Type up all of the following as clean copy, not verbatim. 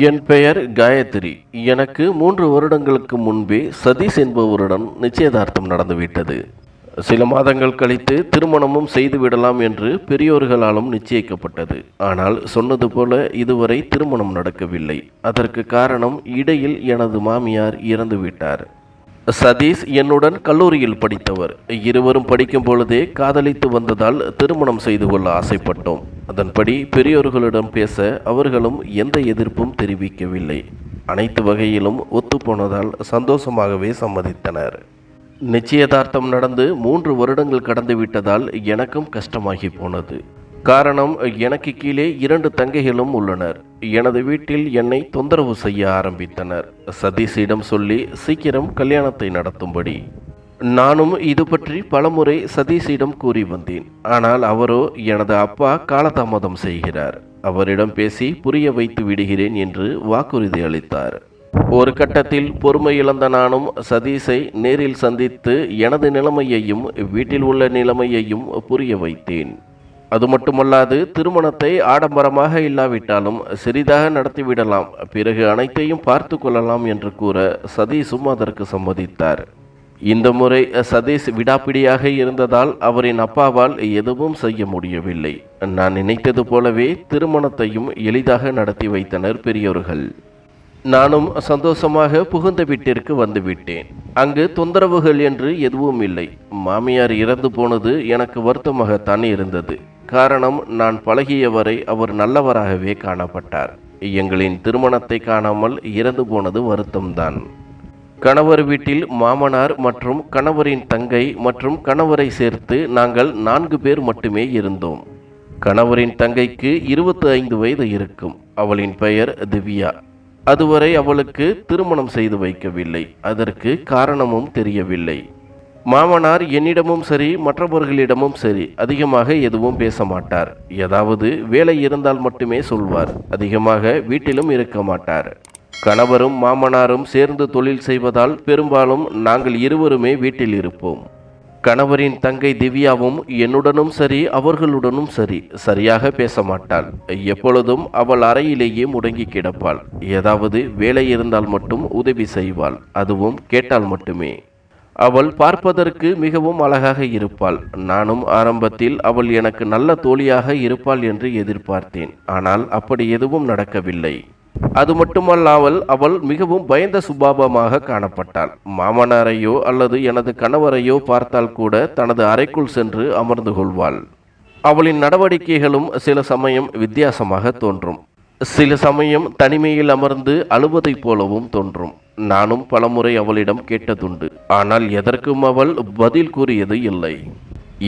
என் பெயர் காயத்ரி. எனக்கு 3 வருடங்களுக்கு முன்பே சதீஷ் என்பவருடன் நிச்சயதார்த்தம் நடந்துவிட்டது. சில மாதங்கள் கழித்து திருமணமும் செய்துவிடலாம் என்று பெரியோர்களாலும் நிச்சயிக்கப்பட்டது. ஆனால் சொன்னது போல இதுவரை திருமணம் நடக்கவில்லை. அதற்கு காரணம் இடையில் எனது மாமியார் இறந்துவிட்டார். சதீஷ் என்னுடன் கல்லூரியில் படித்தவர். இருவரும் படிக்கும் பொழுதே காதலித்து வந்ததால் திருமணம் செய்து கொள்ள ஆசைப்பட்டோம். அதன்படி பெரியோர்களிடம் பேச அவர்களும் எந்த எதிர்ப்பும் தெரிவிக்கவில்லை. அனைத்து வகையிலும் ஒத்துப்போனதால் சந்தோஷமாகவே சம்மதித்தனர். நிச்சயதார்த்தம் நடந்து 3 வருடங்கள் கடந்து விட்டதால் எனக்கும் கஷ்டமாகி போனது. காரணம், எனக்கு கீழே 2 தங்கைகளும் உள்ளனர். எனது வீட்டில் என்னை தொந்தரவு செய்ய ஆரம்பித்தனர். சதீஷிடம் சொல்லி சீக்கிரம் கல்யாணத்தை நடத்தும்படி. நானும் இது பற்றி பலமுறை சதீஷிடம் கூறி வந்தேன். ஆனால் அவரோ எனது அப்பா காலதாமதம் செய்கிறார், அவரிடம் பேசி புரிய வைத்து விடுகிறேன் என்று வாக்குறுதி அளித்தார். ஒரு கட்டத்தில் பொறுமை இழந்த நானும் சதீஷை நேரில் சந்தித்து எனது நிலைமையையும் வீட்டில் உள்ள நிலைமையையும் புரிய வைத்தேன். அது மட்டுமல்லாது திருமணத்தை ஆடம்பரமாக இல்லாவிட்டாலும் சிறிதாக நடத்திவிடலாம், பிறகு அனைத்தையும் பார்த்து கொள்ளலாம் என்று கூற சதீஷும் அதற்கு சம்மதித்தார். இந்த முறை சதீஷ் விடாப்பிடியாக இருந்ததால் அவரின் அப்பாவால் எதுவும் செய்ய முடியவில்லை. நான் நினைத்தது போலவே திருமணத்தையும் எளிதாக நடத்தி வைத்தனர் பெரியோர்கள். நானும் சந்தோஷமாக புகுந்த வீட்டிற்கு வந்துவிட்டேன். அங்கு தொந்தரவுகள் என்று எதுவும் இல்லை. மாமியார் இறந்து போனது எனக்கு வருத்தமாகத்தான் இருந்தது. காரணம், நான் பழகியவரை அவர் நல்லவராகவே காணப்பட்டார். எங்களின் திருமணத்தை காணாமல் இறந்து போனது வருத்தம்தான். கணவர் வீட்டில் மாமனார் மற்றும் கணவரின் தங்கை மற்றும் கணவரை சேர்த்து நாங்கள் 4 பேர் மட்டுமே இருந்தோம். கணவரின் தங்கைக்கு 25 வயது இருக்கும். அவளின் பெயர் திவ்யா. அதுவரை அவளுக்கு திருமணம் செய்து வைக்கவில்லை. அதற்கு காரணமும் தெரியவில்லை. மாமனார் என்னிடமும் சரி மற்றவர்களிடமும் சரி அதிகமாக எதுவும் பேச மாட்டார். ஏதாவது வேலை இருந்தால் மட்டுமே சொல்வார். அதிகமாக வீட்டிலும் இருக்க மாட்டார். கணவரும் மாமனாரும் சேர்ந்து தொழில் செய்வதால் பெரும்பாலும் நாங்கள் இருவருமே வீட்டில் இருப்போம். கணவரின் தங்கை திவ்யாவும் என்னுடனும் சரி அவர்களுடனும் சரி சரியாக பேச மாட்டாள். எப்பொழுதும் அவள் அறையிலேயே முடங்கி கிடப்பாள். ஏதாவது வேலை இருந்தால் மட்டும் உதவி செய்வாள், அதுவும் கேட்டால் மட்டுமே. அவள் பார்ப்பதற்கு மிகவும் அழகாக இருப்பாள். நானும் ஆரம்பத்தில் அவள் எனக்கு நல்ல தோழியாக இருப்பாள் என்று எதிர்பார்த்தேன். ஆனால் அப்படி எதுவும் நடக்கவில்லை. அது மட்டுமல்லாமல் அவள் மிகவும் பயந்த சுபாவமாக காணப்பட்டாள். மாமனாரையோ அல்லது எனது கணவரையோ பார்த்தால் கூட தனது அறைக்குள் சென்று அமர்ந்து கொள்வாள். அவளின் நடவடிக்கைகளும் சில சமயம் வித்தியாசமாக தோன்றும். சில சமயம் தனிமையில் அமர்ந்து அழுவதைப் போலவும் தோன்றும். நானும் பலமுறை அவளிடம் கேட்டதுண்டு. ஆனால் எதற்கும் அவள் பதில் கூறியது இல்லை.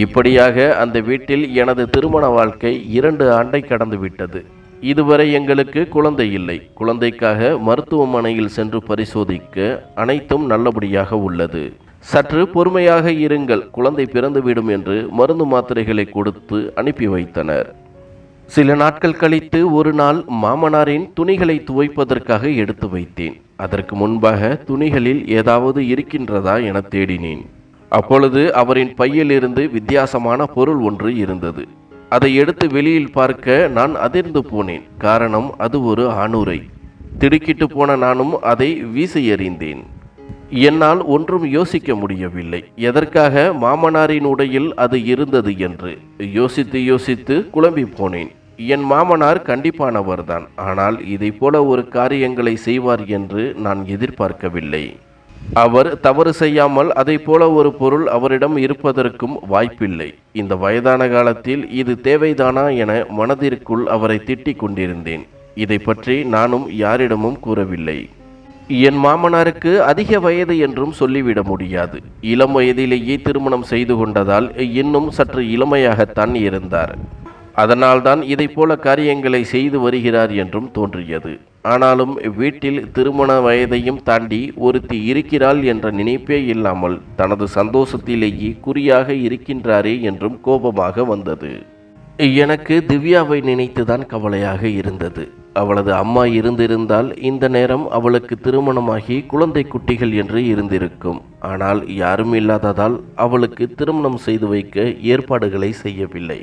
இப்படியாக அந்த வீட்டில் எனது திருமண வாழ்க்கை 2 ஆண்டை கடந்து விட்டது. இதுவரை எங்களுக்கு குழந்தை இல்லை. குழந்தைக்காக மருத்துவமனையில் சென்று பரிசோதிக்க அனைத்தும் நல்லபடியாக உள்ளது. சற்று பொறுமையாக இருங்கள், குழந்தை பிறந்துவிடும் என்று மருந்து மாத்திரைகளை கொடுத்து அனுப்பி வைத்தனர். சில நாட்கள் கழித்து ஒரு நாள் மாமனாரின் துணிகளை துவைப்பதற்காக எடுத்து வைத்தேன். அதற்கு முன்பாக துணிகளில் ஏதாவது இருக்கின்றதா என தேடினேன். அப்பொழுது அவரின் பையிலிருந்து வித்தியாசமான பொருள் ஒன்று இருந்தது. அதை எடுத்து வெளியில் பார்க்க நான் அதிர்ந்து போனேன். காரணம், அது ஒரு ஆணுரை. திடுக்கிட்டு போன நானும் அதை வீசி எறிந்தேன். என்னால் ஒன்றும் யோசிக்க முடியவில்லை. எதற்காக மாமனாரின் உடையில் அது இருந்தது என்று யோசித்து குழம்பி போனேன். என் மாமனார் கண்டிப்பானவர்தான். ஆனால் இதை போல ஒரு காரியங்களை செய்வார் என்று நான் எதிர்பார்க்கவில்லை. அவர் தவறு செய்யாமல் அதை போல ஒரு பொருள் அவரிடம் இருப்பதற்கும் வாய்ப்பில்லை. இந்த வயதான காலத்தில் இது தேவைதானா என மனதிற்குள் அவரை திட்டிக் கொண்டிருந்தேன். இதை பற்றி நானும் யாரிடமும் கூறவில்லை. என் மாமனாருக்கு அதிக வயது என்றும் சொல்லிவிட முடியாது. இளம் வயதிலேயே திருமணம் செய்து கொண்டதால் இன்னும் சற்று இளமையாகத்தான் இருந்தார். அதனால்தான் இதை போல காரியங்களை செய்து வருகிறார் என்றும் தோன்றியது. ஆனாலும் வீட்டில் திருமண வயதையும் தாண்டி ஒருத்தி இருக்கிறாள் என்ற நினைப்பே இல்லாமல் தனது சந்தோஷத்திலேயே குறியாக இருக்கின்றாரே என்றும் கோபமாக வந்தது. எனக்கு திவ்யாவை நினைத்துதான் கவலையாக இருந்தது. அவளது அம்மா இருந்திருந்தால் இந்த நேரம் அவளுக்கு திருமணமாகி குழந்தை குட்டிகள் என்று இருந்திருக்கும். ஆனால் யாரும் இல்லாததால் அவளுக்கு திருமணம் செய்து வைக்க ஏற்பாடுகளை செய்யவில்லை.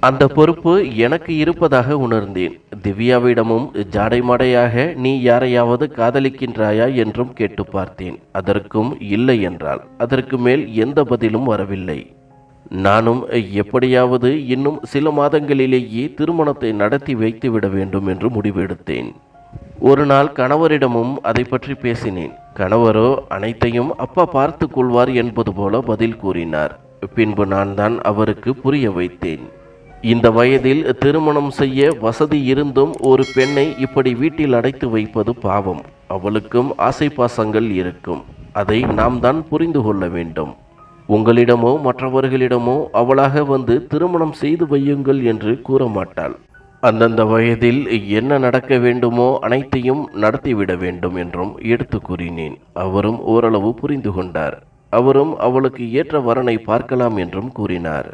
அந்த பொறுப்பு எனக்கு இருப்பதாக உணர்ந்தேன். திவ்யாவிடமும் ஜாடைமாடையாக நீ யாரையாவது காதலிக்கின்றாயா என்றும் கேட்டு பார்த்தேன். அதற்கும் இல்லை என்றாள். அதற்கு மேல் எந்த பதிலும் வரவில்லை. நானும் எப்படியாவது இன்னும் சில மாதங்களிலேயே திருமணத்தை நடத்தி வைத்துவிட வேண்டும் என்று முடிவெடுத்தேன். ஒரு நாள் கணவரிடமும் அதை பற்றி பேசினேன். கணவரோ அனைத்தையும் அப்பா பார்த்து கொள்வார் என்பது போல பதில் கூறினார். பின்பு நான் தான் அவருக்கு புரிய வைத்தேன். இந்த வயதில் திருமணம் செய்ய வசதி இருந்தும் ஒரு பெண்ணை இப்படி வீட்டில் அடைத்து வைப்பது பாவம். அவளுக்கும் ஆசை பாசங்கள் இருக்கும். அதை நாம் தான் புரிந்து கொள்ள வேண்டும். உங்களிடமோ மற்றவர்களிடமோ அவளாக வந்து திருமணம் செய்து வையுங்கள் என்று கூற மாட்டாள். அந்தந்த வயதில் என்ன நடக்க வேண்டுமோ அனைத்தையும் நடத்திவிட வேண்டும் என்றும் எடுத்து கூறினேன். அவரும் ஓரளவு புரிந்து கொண்டார். அவரும் அவளுக்கு ஏற்ற வரனை பார்க்கலாம் என்றும் கூறினார்.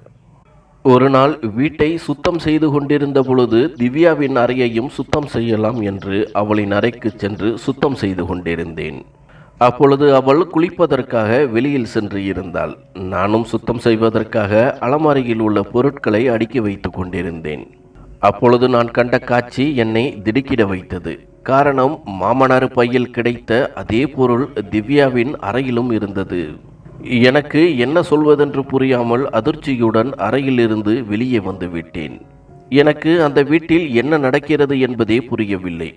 ஒரு நாள் வீட்டை சுத்தம் செய்து கொண்டிருந்த பொழுது திவ்யாவின் அறையையும் சுத்தம் செய்யலாம் என்று அவளின் அறைக்கு சென்று சுத்தம் செய்து கொண்டிருந்தேன். அப்பொழுது அவள் குளிப்பதற்காக வெளியில் சென்று இருந்தாள். நானும் சுத்தம் செய்வதற்காக அலமாரியில் உள்ள பொருட்களை அடுக்கி வைத்து கொண்டிருந்தேன். அப்பொழுது நான் கண்ட காட்சி என்னை திடுக்கிட வைத்தது. காரணம், மாமனார் பையில் கிடைத்த அதே பொருள் திவ்யாவின் அறையிலும் இருந்தது. எனக்கு என்ன சொல்வதென்று புரியாமல் அதிர்ச்சியுடன் அறையிலிருந்து வெளியே வந்து விட்டேன். எனக்கு அந்த வீட்டில் என்ன நடக்கிறது என்பதே புரியவில்லை.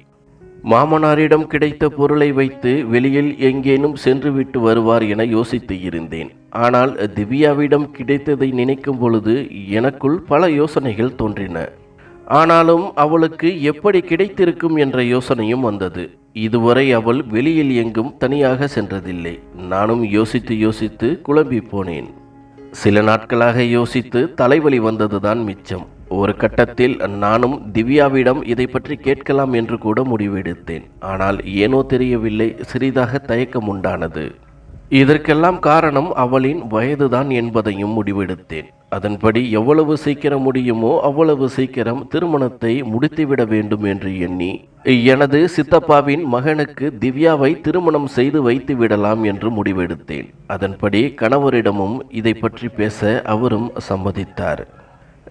மாமனாரிடம் கிடைத்த பொருளை வைத்து வெளியில் எங்கேனும் சென்றுவிட்டு வருவார் என யோசித்து இருந்தேன். ஆனால் திவ்யாவிடம் கிடைத்ததை நினைக்கும் பொழுது எனக்குள் பல யோசனைகள் தோன்றின. ஆனாலும் அவளுக்கு எப்படி கிடைத்திருக்கும் என்ற யோசனையும் வந்தது. இதுவரை அவள் வெளியில் எங்கும் தனியாக சென்றதில்லை. நானும் யோசித்து யோசித்து குழம்பி போனேன். சில நாட்களாக யோசித்து தலைவலி வந்ததுதான் மிச்சம். ஒரு கட்டத்தில் நானும் திவ்யாவிடம் இதை பற்றி கேட்கலாம் என்று கூட முடிவெடுத்தேன். ஆனால் ஏனோ தெரியவில்லை, சிறிதாக தயக்கம் உண்டானது. இதற்கெல்லாம் காரணம் அவளின் வயதுதான் என்பதையும் முடிவெடுத்தேன். அதன்படி எவ்வளவு சீக்கிரம் முடியுமோ அவ்வளவு சீக்கிரம் திருமணத்தை முடித்துவிட வேண்டும் என்று எண்ணி எனது சித்தப்பாவின் மகனுக்கு திவ்யாவை திருமணம் செய்து வைத்து விடலாம் என்று முடிவெடுத்தேன். அதன்படி கணவரிடமும் இதை பற்றி பேச அவரும் சம்மதித்தார்.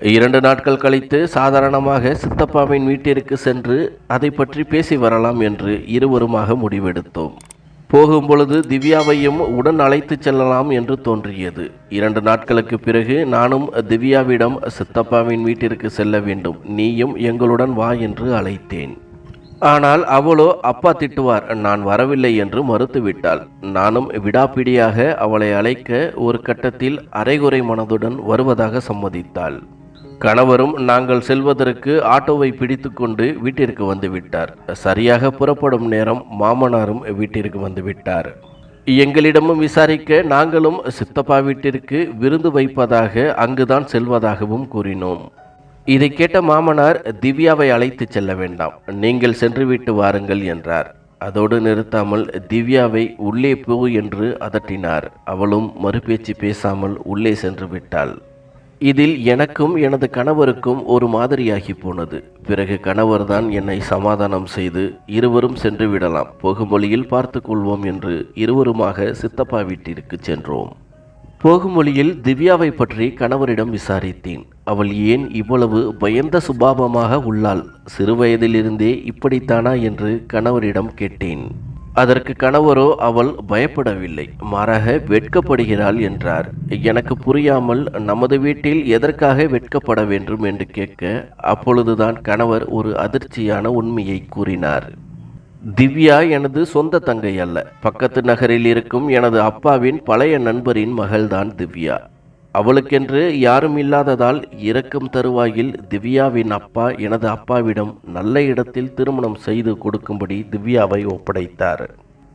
2 நாட்கள் கழித்து சாதாரணமாக சித்தப்பாவின் வீட்டிற்கு சென்று அதை பற்றி பேசி வரலாம் என்று இருவருமாக முடிவெடுத்தோம். போகும்பொழுது திவ்யாவையும் உடன் அழைத்து செல்லலாம் என்று தோன்றியது. 2 நாட்களுக்கு பிறகு நானும் திவ்யாவிடம் சித்தப்பாவின் வீட்டிற்கு செல்ல வேண்டும், நீயும் எங்களுடன் வா என்று அழைத்தேன். ஆனால் அவளோ அப்பா திட்டுவார், நான் வரவில்லை என்று மறுத்துவிட்டாள். நானும் விடாப்பிடியாக அவளை அழைக்க ஒரு கட்டத்தில் அரைகுறை மனதுடன் வருவதாக சம்மதித்தாள். கணவரும் நாங்கள் செல்வதற்கு ஆட்டோவை பிடித்து கொண்டு வீட்டிற்கு வந்துவிட்டார். சரியாக புறப்படும் நேரம் மாமனாரும் வீட்டிற்கு வந்துவிட்டார். எங்களிடமும் விசாரிக்க நாங்களும் சித்தப்பா வீட்டிற்கு விருந்து வைப்பதாக அங்குதான் செல்வதாகவும் கூறினோம். இதை கேட்ட மாமனார், திவ்யாவை அழைத்து செல்ல வேண்டாம், நீங்கள் சென்றுவிட்டு வாருங்கள் என்றார். அதோடு நிறுத்தாமல் திவ்யாவை உள்ளே போ என்று அதட்டினார். அவளும் மறுபேச்சு பேசாமல் உள்ளே சென்று விட்டாள். இதில் எனக்கும் எனது கணவருக்கும் ஒரு மாதிரியாகி போனது. பிறகு கணவர்தான் என்னை சமாதானம் செய்து இருவரும் சென்று விடலாம், போகும் வழியில் பார்த்து கொள்வோம் என்று இருவருமாக சித்தப்பா வீட்டிற்கு சென்றோம். போகும் வழியில் திவ்யாவை பற்றி கணவரிடம் விசாரித்தேன். அவள் ஏன் இவ்வளவு பயந்த சுபாவமாக உள்ளாள், சிறுவயதிலிருந்தே இப்படித்தானா என்று கணவரிடம் கேட்டேன். அதற்கு கணவரோ அவள் பயப்படவில்லை, மாறாக வெட்கப்படுகிறாள் என்றார். எனக்கு புரியாமல் நமது வீட்டில் எதற்காக வெட்கப்பட வேண்டும் என்று கேட்க அப்பொழுதுதான் கணவர் ஒரு அதிர்ச்சியான உண்மையை கூறினார். திவ்யா எனது சொந்த தங்கை அல்ல, பக்கத்து நகரில் இருக்கும் எனது அப்பாவின் பழைய நண்பரின் மகள்தான் திவ்யா. அவளுக்கென்று யாரும் இல்லாததால் இறக்கும் தருவாயில் திவ்யாவின் அப்பா எனது அப்பாவிடம் நல்ல இடத்தில் திருமணம் செய்து கொடுக்கும்படி திவ்யாவை ஒப்படைத்தார்.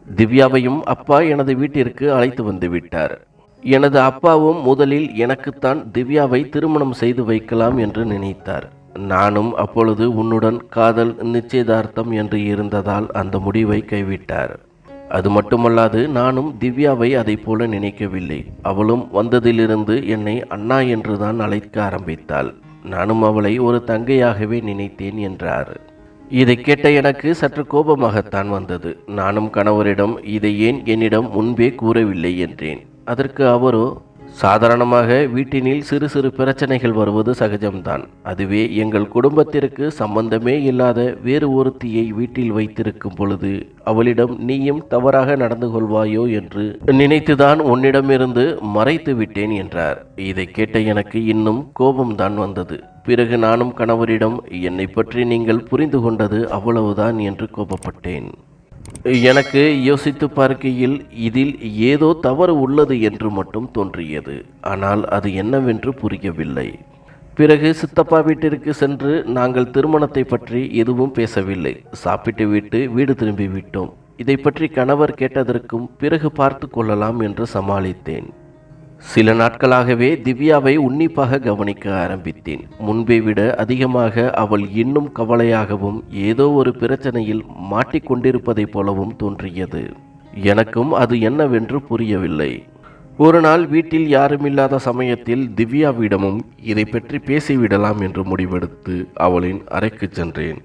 திவ்யாவையும் அப்பா எனது வீட்டிற்கு அழைத்து வந்து விட்டார். எனது அப்பாவும் முதலில் எனக்குத்தான் திவ்யாவை திருமணம் செய்து வைக்கலாம் என்று நினைத்தார். நானும் அப்பொழுது உன்னுடன் காதல் நிச்சயதார்த்தம் என்று இருந்ததால் அந்த முடிவை கைவிட்டார். அது மட்டுமல்லாது நானும் திவ்யாவை அதை போல நினைக்கவில்லை. அவளும் வந்ததிலிருந்து என்னை அண்ணா என்றுதான் அழைக்க ஆரம்பித்தாள். நானும் அவளை ஒரு தங்கையாகவே நினைத்தேன் என்றார். இதை கேட்ட எனக்கு சற்று கோபமாகத்தான் வந்தது. நானும் கணவரிடம் இதை ஏன் என்னிடம் முன்பே கூறவில்லை என்றேன். அதற்கு அவரோ, சாதாரணமாக வீட்டினில் சிறு சிறு பிரச்சனைகள் வருவது சகஜம்தான். அதுவே எங்கள் குடும்பத்திற்கு சம்பந்தமே இல்லாத வேறு ஒருத்தியை வீட்டில் வைத்திருக்கும் பொழுது அவளிடம் நீயும் தவறாக நடந்து கொள்வாயோ என்று நினைத்துதான் உன்னிடமிருந்து மறைத்து விட்டேன் என்றார். இதை கேட்ட எனக்கு இன்னும் கோபம்தான் வந்தது. பிறகு நானும் கணவரிடம் என்னை பற்றி நீங்கள் புரிந்து கொண்டது அவ்வளவுதான் என்று கோபப்பட்டேன். எனக்கு யோசித்து பார்க்கையில் இதில் ஏதோ தவறு உள்ளது என்று மட்டும் தோன்றியது. ஆனால் அது என்னவென்று புரியவில்லை. பிறகு சித்தப்பா வீட்டிற்கு சென்று நாங்கள் திருமணத்தை பற்றி எதுவும் பேசவில்லை. சாப்பிட்டு விட்டு வீடு திரும்பி விட்டோம். இதை பற்றி கணவர் கேட்டதற்கும் பிறகு பார்த்து கொள்ளலாம் என்று சமாளித்தேன். சில நாட்களாகவே திவ்யாவை உன்னிப்பாக கவனிக்க ஆரம்பித்தேன். முன்பை விட அதிகமாக அவள் இன்னும் கவலையாகவும் ஏதோ ஒரு பிரச்சனையில் மாட்டிக்கொண்டிருப்பதைப் போலவும் தோன்றியது. எனக்கும் அது என்னவென்று புரியவில்லை. ஒரு நாள் வீட்டில் யாருமில்லாத சமயத்தில் திவ்யாவிடமும் இதை பற்றி பேசிவிடலாம் என்று முடிவெடுத்து அவளின் அறைக்கு சென்றேன்.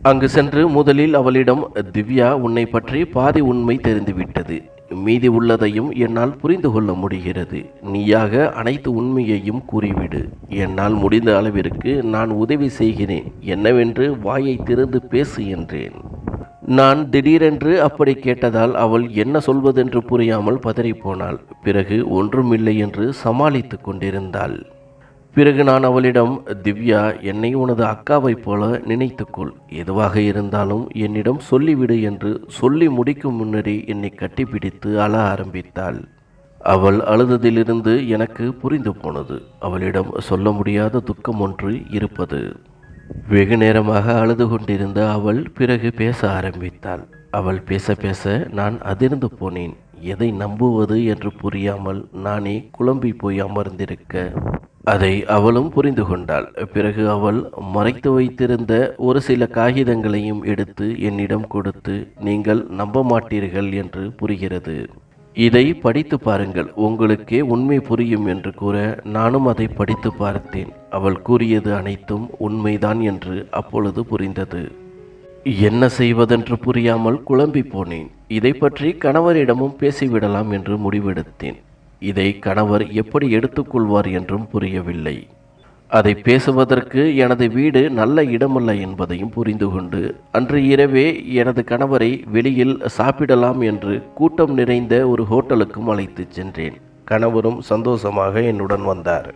அங்கு சென்று முதலில் அவளிடம், திவ்யா, உன்னை பற்றி பாதி உண்மை தெரிந்துவிட்டது. மீதி உள்ளதையும் என்னால் புரிந்து கொள்ள முடிகிறது. நீயாக அனைத்து உண்மையையும் கூறிவிடு. என்னால் முடிந்த அளவிற்கு நான் உதவி செய்கிறேன். என்னவென்று வாயை திறந்து பேசு என்றேன். நான் திடீரென்று அப்படி கேட்டதால் அவள் என்ன சொல்வதென்று புரியாமல் பதறிப்போனாள். பிறகு ஒன்றுமில்லை என்று சமாளித்து கொண்டிருந்தாள். பிறகு நான் அவளிடம், திவ்யா, என்னை உனது அக்காவைப் போல நினைத்துக்கொள். எதுவாக இருந்தாலும் என்னிடம் சொல்லிவிடு என்று சொல்லி முடிக்கும் முன்னரே என்னை கட்டிப்பிடித்து அழ ஆரம்பித்தாள். அவள் அழுததிலிருந்து எனக்கு புரிந்து போனது. அவளிடம் சொல்ல முடியாத துக்கம் ஒன்று இருப்பது. வெகு நேரமாக அழுது கொண்டிருந்த அவள் பிறகு பேச ஆரம்பித்தாள். அவள் பேச பேச நான் அதிர்ந்து போனேன். எதை நம்புவது என்று புரியாமல் நானே குழம்பி போய் அமர்ந்திருக்க அதை அவளும் புரிந்து கொண்டாள். பிறகு அவள் மறைத்து வைத்திருந்த ஒரு சில காகிதங்களையும் எடுத்து என்னிடம் கொடுத்து, நீங்கள் நம்ப மாட்டீர்கள் என்று புரிகிறது. இதை படித்து பாருங்கள், உங்களுக்கே உண்மை புரியும் என்று கூற நானும் அதை படித்து பார்த்தேன். அவள் கூறியது அனைத்தும் உண்மைதான் என்று அப்பொழுது புரிந்தது. என்ன செய்வதென்று புரியாமல் குழம்பி போனேன். இதை பற்றி கணவரிடமும் பேசிவிடலாம் என்று முடிவெடுத்தேன். இதை கணவர் எப்படி எடுத்துக்கொள்வார் என்றும் புரியவில்லை. அதை பேசுவதற்கு எனது வீடு நல்ல இடமல்ல என்பதையும் புரிந்து கொண்டு அன்று இரவே எனது கணவரை வெளியில் சாப்பிடலாம் என்று கூட்டம் நிறைந்த ஒரு ஹோட்டலுக்கும் அழைத்துச் சென்றேன். கணவரும் சந்தோஷமாக என்னுடன் வந்தார்.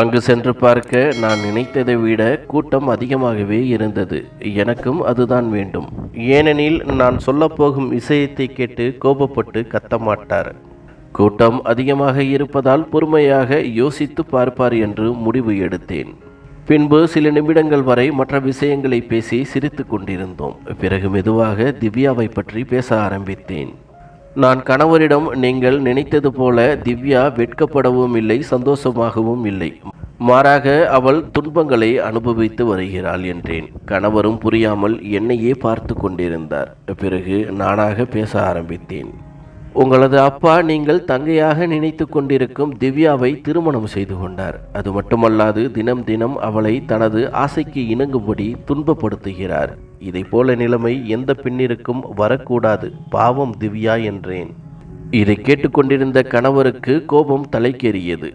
அங்கு சென்று பார்க்க நான் நினைத்ததை விட கூட்டம் அதிகமாகவே இருந்தது. எனக்கும் அதுதான் வேண்டும். ஏனெனில் நான் சொல்லப்போகும் விஷயத்தை கேட்டு கோபப்பட்டு கத்த மாட்டார். கூட்டம் அதிகமாக இருப்பதால் பொறுமையாக யோசித்து பார்ப்பார் என்று முடிவு எடுத்தேன். பின்பு சில நிமிடங்கள் வரை மற்ற விஷயங்களை பேசி சிரித்து கொண்டிருந்தோம். பிறகு மெதுவாக திவ்யாவை பற்றி பேச ஆரம்பித்தேன். நான் கணவரிடம், நீங்கள் நினைத்தது போல திவ்யா வெட்கப்படவும் இல்லை, சந்தோஷமாகவும் இல்லை. மாறாக அவள் துன்பங்களை அனுபவித்து வருகிறாள் என்றேன். கணவரும் புரியாமல் என்னையே பார்த்து கொண்டிருந்தார். பிறகு நானாக பேச ஆரம்பித்தேன். உங்களது அப்பா நீங்கள் தங்கையாக நினைத்து கொண்டிருக்கும் திவ்யாவை திருமணம் செய்து கொண்டார். அது மட்டுமல்லாது தினம் தினம் அவளை தனது ஆசைக்கு இணங்கும்படி துன்பப்படுத்துகிறார். இதை போல நிலைமை எந்த பெண்ணிற்கும் வரக்கூடாது. பாவம் திவ்யா என்றேன். இதை கேட்டுக்கொண்டிருந்த கணவருக்கு கோபம் தலைக்கேறியது.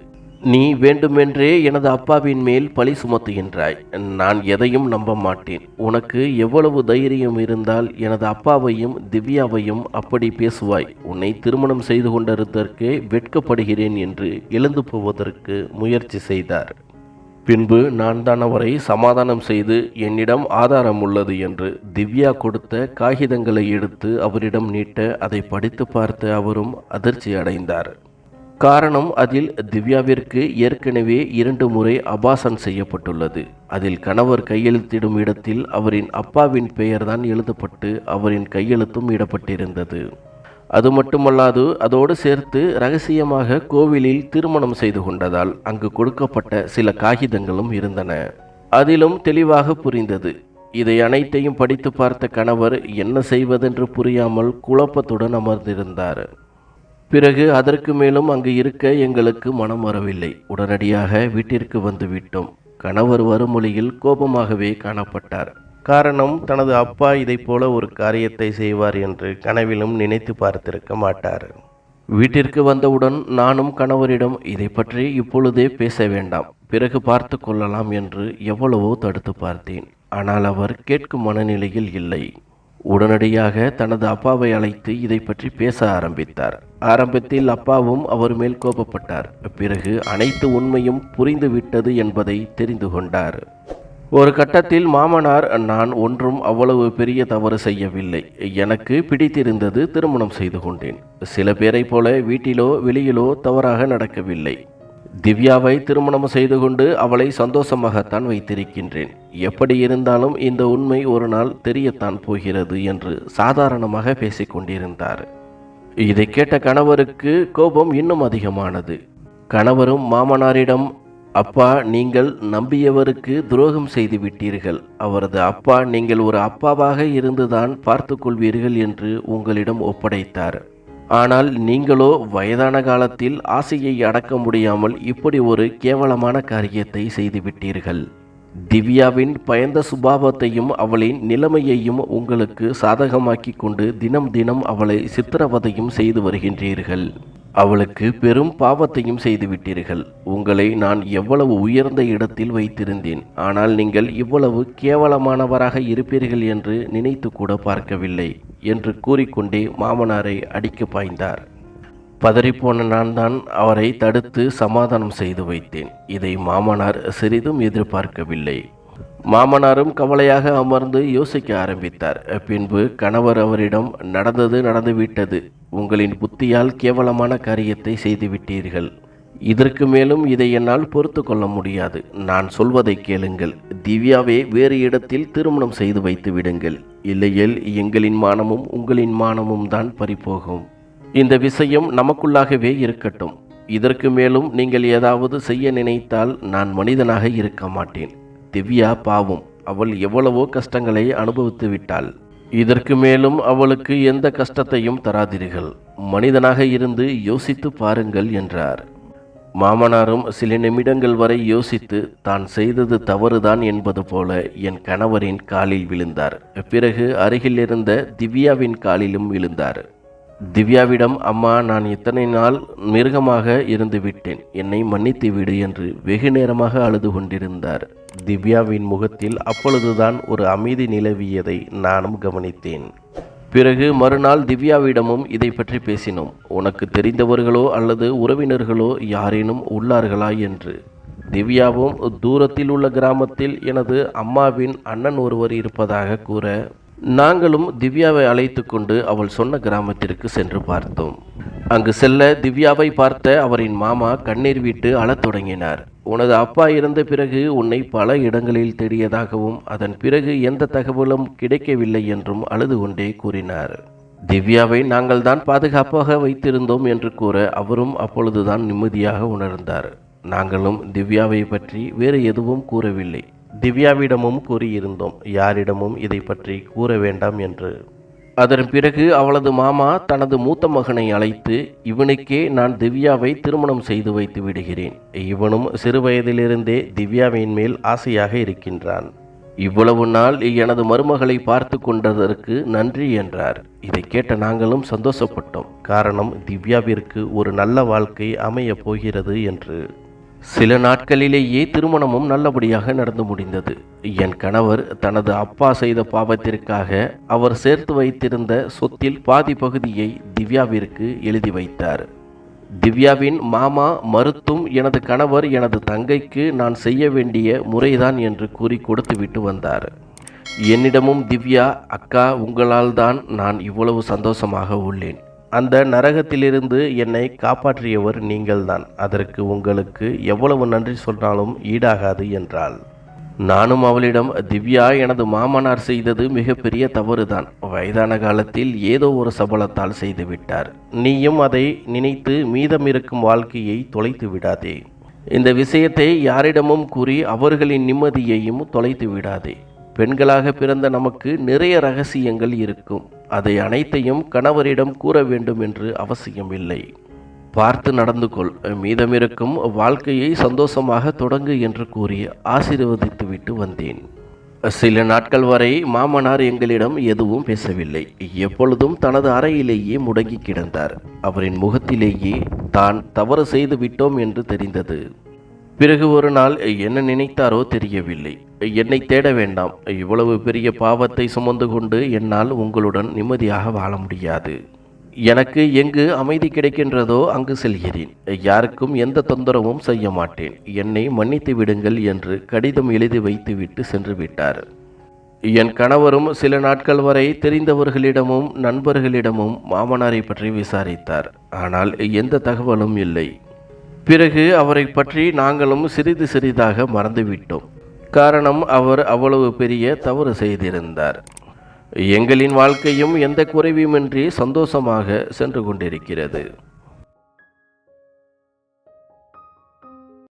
நீ வேண்டுமென்றே எனது அப்பாவின் மேல் பழி சுமத்துகின்றாய். நான் எதையும் நம்ப மாட்டேன். உனக்கு எவ்வளவு தைரியம் இருந்தால் எனது அப்பாவையும் திவ்யாவையும் அப்படி பேசுவாய்? உன்னை திருமணம் செய்து கொண்டிருந்ததற்கே வெட்கப்படுகிறேன் என்று எழுந்து போவதற்கு முயற்சி செய்தார். பின்பு நான் தான் அவரை சமாதானம் செய்து என்னிடம் ஆதாரம் உள்ளது என்று திவ்யா கொடுத்த காகிதங்களை எடுத்து அவரிடம் நீட்ட அதை படித்து பார்த்து அவரும் அதிர்ச்சி அடைந்தார். காரணம், அதில் திவ்யாவிற்கு ஏற்கனவே 2 முறை அபாசன் செய்யப்பட்டுள்ளது. அதில் கணவர் கையெழுத்திடும் இடத்தில் அவரின் அப்பாவின் பெயர்தான் எழுதப்பட்டு அவரின் கையெழுத்தும் இடப்பட்டிருந்தது. அது மட்டுமல்லாது அதோடு சேர்த்து இரகசியமாக கோவிலில் திருமணம் செய்து கொண்டதால் அங்கு கொடுக்கப்பட்ட சில காகிதங்களும் இருந்தன. அதிலும் தெளிவாக புரிந்தது. இதை அனைத்தையும் படித்து பார்த்த கணவர் என்ன செய்வதென்று புரியாமல் குழப்பத்துடன் அமர்ந்திருந்தார். பிறகு அதற்கு மேலும் அங்கு இருக்க எங்களுக்கு மனம் வரவில்லை. உடனடியாக வீட்டிற்கு வந்துவிட்டோம். கணவர் வருமொழியில் கோபமாகவே காணப்பட்டார். காரணம், தனது அப்பா இதை போல ஒரு காரியத்தை செய்வார் என்று கனவிலும் நினைத்து பார்த்திருக்க மாட்டார். வீட்டிற்கு வந்தவுடன் நானும் கணவரிடம் இதை பற்றி இப்பொழுதே பேச வேண்டாம், பிறகு பார்த்து கொள்ளலாம் என்று எவ்வளவோ தடுத்து பார்த்தேன். ஆனால் அவர் கேட்கும் மனநிலையில் இல்லை. உடனடியாக தனது அப்பாவை அழைத்து இதை பற்றி பேச ஆரம்பித்தார். ஆரம்பத்தில் அப்பாவும் அவர் மேல் கோபப்பட்டார். பிறகு அனைத்து உண்மையும் புரிந்துவிட்டது என்பதை தெரிந்து கொண்டார். ஒரு கட்டத்தில் மாமனார், நான் ஒன்றும் அவ்வளவு பெரிய தவறு செய்யவில்லை, எனக்கு பிடித்திருந்தது, திருமணம் செய்து கொண்டேன். சில பேரை போல வீட்டிலோ வெளியிலோ தவறாக நடக்கவில்லை. திவ்யாவை திருமணம் செய்து கொண்டு அவளை சந்தோஷமாகத்தான் வைத்திருக்கின்றேன். எப்படி இருந்தாலும் இந்த உண்மை ஒரு நாள் தெரியத்தான் போகிறது என்று சாதாரணமாக பேசிக்கொண்டிருந்தார். இதை கேட்ட கணவருக்கு கோபம் இன்னும் அதிகமானது. கணவரும் மாமனாரிடம், அப்பா, நீங்கள் நம்பியவருக்கு துரோகம் செய்து விட்டீர்கள். அவரது அப்பா நீங்கள் ஒரு அப்பாவாக இருந்துதான் பார்த்து கொள்வீர்கள் என்று உங்களிடம் ஒப்படைத்தார். ஆனால் நீங்களோ வயதான காலத்தில் ஆசையை அடக்க முடியாமல் இப்படி ஒரு கேவலமான காரியத்தை செய்துவிட்டீர்கள். திவ்யாவின் பயந்த சுபாவத்தையும் அவளின் நிலைமையையும் உங்களுக்கு சாதகமாக்கி கொண்டு தினம் தினம் அவளை சித்திரவதையும் செய்து வருகின்றீர்கள். அவளுக்கு பெரும் பாவத்தையும் செய்துவிட்டீர்கள். உங்களை நான் எவ்வளவு உயர்ந்த இடத்தில் வைத்திருந்தேன், ஆனால் நீங்கள் இவ்வளவு கேவலமானவராக இருப்பீர்கள் என்று நினைத்து கூட பார்க்கவில்லை என்று கூறிக்கொண்டே மாமனாரை அடிக்க பாய்ந்தார். பதறிப்போன நான் தான் அவரை தடுத்து சமாதானம் செய்து வைத்தேன். இதை மாமனார் சிறிதும் எதிர்பார்க்கவில்லை. மாமனாரும் கவலையாக அமர்ந்து யோசிக்க ஆரம்பித்தார். பின்பு கணவர் அவரிடம், நடந்தது நடந்துவிட்டது, உங்களின் புத்தியால் கேவலமான காரியத்தை செய்துவிட்டீர்கள். இதற்கு மேலும் இதை என்னால் பொறுத்து கொள்ள முடியாது. நான் சொல்வதை கேளுங்கள். திவ்யாவை வேறு இடத்தில் திருமணம் செய்து வைத்து விடுங்கள். இல்லையேல் எங்களின் மானமும் உங்களின் மானமும் தான் பறிபோகும். இந்த விஷயம் நமக்குள்ளாகவே இருக்கட்டும். இதற்கு மேலும் நீங்கள் ஏதாவது செய்ய நினைத்தால் நான் மனிதனாக இருக்க மாட்டேன். திவ்யா பாவம், அவள் எவ்வளவோ கஷ்டங்களை அனுபவித்து விட்டாள். இதற்கு மேலும் அவளுக்கு எந்த கஷ்டத்தையும் தராதீர்கள். மனிதனாக இருந்து யோசித்து பாருங்கள் என்றார். மாமனாரும் சில நிமிடங்கள் வரை யோசித்து தான் செய்தது தவறுதான் என்பது போல என் கணவரின் காலில் விழுந்தார். பிறகு அருகில் இருந்த திவ்யாவின் காலிலும் விழுந்தார். திவ்யாவிடம், அம்மா, நான் இத்தனை நாள் மிருகமாக இருந்து விட்டேன், என்னை மன்னித்து விடு என்று வெகு நேரமாக அழுது கொண்டிருந்தார். திவ்யாவின் முகத்தில் அப்பொழுதுதான் ஒரு அமைதி நிலவியதை நானும் கவனித்தேன். பிறகு மறுநாள் திவ்யாவிடமும் இதை பற்றி பேசினோம். உனக்கு தெரிந்தவர்களோ அல்லது உறவினர்களோ யாரேனும் உள்ளார்களா என்று. திவ்யாவும் தூரத்தில் உள்ள கிராமத்தில் எனது அம்மாவின் அண்ணன் ஒருவர் இருப்பதாக கூற, நாங்களும் திவ்யாவை அழைத்து கொண்டு அவள் சொன்ன கிராமத்திற்கு சென்று பார்த்தோம். அங்கு செல்ல திவ்யாவை பார்த்த அவரின் மாமா கண்ணீர் விட்டு அழத் தொடங்கினார். உனது அப்பா இறந்த பிறகு உன்னை பல இடங்களில் தேடியதாகவும் அதன் பிறகு எந்த தகவலும் கிடைக்கவில்லை என்றும் அழுது கொண்டே கூறினார். திவ்யாவை நாங்கள் தான் பாதுகாப்பாக வைத்திருந்தோம் என்று கூற அவரும் அப்பொழுதுதான் நிம்மதியாக உணர்ந்தார். நாங்களும் திவ்யாவை பற்றி வேறு எதுவும் கூறவில்லை. திவ்யாவிடமும் கூறியிருந்தோம், யாரிடமும் இதை பற்றி கூற வேண்டாம் என்று. அதன் பிறகு அவளது மாமா தனது மூத்த மகனை அழைத்து, இவனுக்கே நான் திவ்யாவை திருமணம் செய்து வைத்து விடுகிறேன். இவனும் சிறுவயதிலிருந்தே திவ்யாவின் மேல் ஆசையாக இருக்கின்றான். இவ்வளவு நாள் எனது மருமகளை பார்த்து கொண்டதற்கு நன்றி என்றார். இதை கேட்ட நாங்களும் சந்தோஷப்பட்டோம். காரணம், திவ்யாவிற்கு ஒரு நல்ல வாழ்க்கை அமையப் போகிறது என்று. சில நாட்களிலேயே திருமணமும் நல்லபடியாக நடந்து முடிந்தது. என் கணவர் தனது அப்பா செய்த பாவத்திற்காக அவர் சேர்த்து வைத்திருந்த சொத்தில் பாதி பகுதியை திவ்யாவிற்கு எழுதி வைத்தார். திவ்யாவின் மாமா மறுத்தும் எனது கணவர் எனது தங்கைக்கு நான் செய்ய வேண்டிய முறைதான் என்று கூறி கொடுத்துவிட்டு வந்தார். என்னிடமும் திவ்யா, அக்கா, உங்களால் தான் நான் இவ்வளவு சந்தோஷமாக உள்ளேன். அந்த நரகத்திலிருந்து என்னை காப்பாற்றியவர் நீங்கள்தான். அதற்கு உங்களுக்கு எவ்வளவு நன்றி சொன்னாலும் ஈடாகாது என்றாள். நானும் அவளிடம், திவ்யா, எனது மாமனார் செய்தது மிகப்பெரிய தவறுதான். வயதான காலத்தில் ஏதோ ஒரு சபலத்தால் செய்துவிட்டார். நீயும் அதை நினைத்து மீதமிருக்கும் வாழ்க்கையை தொலைத்து விடாதே. இந்த விஷயத்தை யாரிடமும் கூறி அவர்களின் நிம்மதியையும் தொலைத்து விடாதே. பெண்களாக பிறந்த நமக்கு நிறைய ரகசியங்கள் இருக்கும். அதை அனைத்தையும் கணவரிடம் கூற வேண்டும் என்று அவசியமில்லை. பார்த்து நடந்து கொள், மீதமிருக்கும் வாழ்க்கையை சந்தோஷமாக தொடங்கு என்று கூறி ஆசீர்வதித்துவிட்டு வந்தேன். சில நாட்கள் வரை மாமனார் எங்களிடம் எதுவும் பேசவில்லை. எப்பொழுதும் தனது அறையிலேயே முடங்கி கிடந்தார். அவரின் முகத்திலேயே தான் தவறு செய்து விட்டோம் என்று தெரிந்தது. பிறகு ஒரு நாள் என்ன நினைத்தாரோ தெரியவில்லை. என்னை தேட வேண்டாம், இவ்வளவு பெரிய பாவத்தை சுமந்து கொண்டு என்னால் உங்களுடன் நிம்மதியாக வாழ முடியாது. எனக்கு எங்கு அமைதி கிடைக்கின்றதோ அங்கு செல்கிறேன். யாருக்கும் எந்த தொந்தரவும் செய்ய மாட்டேன். என்னை மன்னித்து விடுங்கள் என்று கடிதம் எழுதி வைத்துவிட்டு சென்று விட்டார். என் கணவரும் சில நாட்கள் வரை தெரிந்தவர்களிடமும் நண்பர்களிடமும் மாமனாரை பற்றி விசாரித்தார். ஆனால் எந்த தகவலும் இல்லை. பிறகு அவரை பற்றி நாங்களும் சிறிது சிறிதாக மறந்துவிட்டோம். காரணம், அவர் அவ்வளவு பெரிய தவறு செய்திருந்தார். எங்களின் வாழ்க்கையும் எந்த குறைவுமின்றி சந்தோஷமாக சென்று கொண்டிருக்கிறது.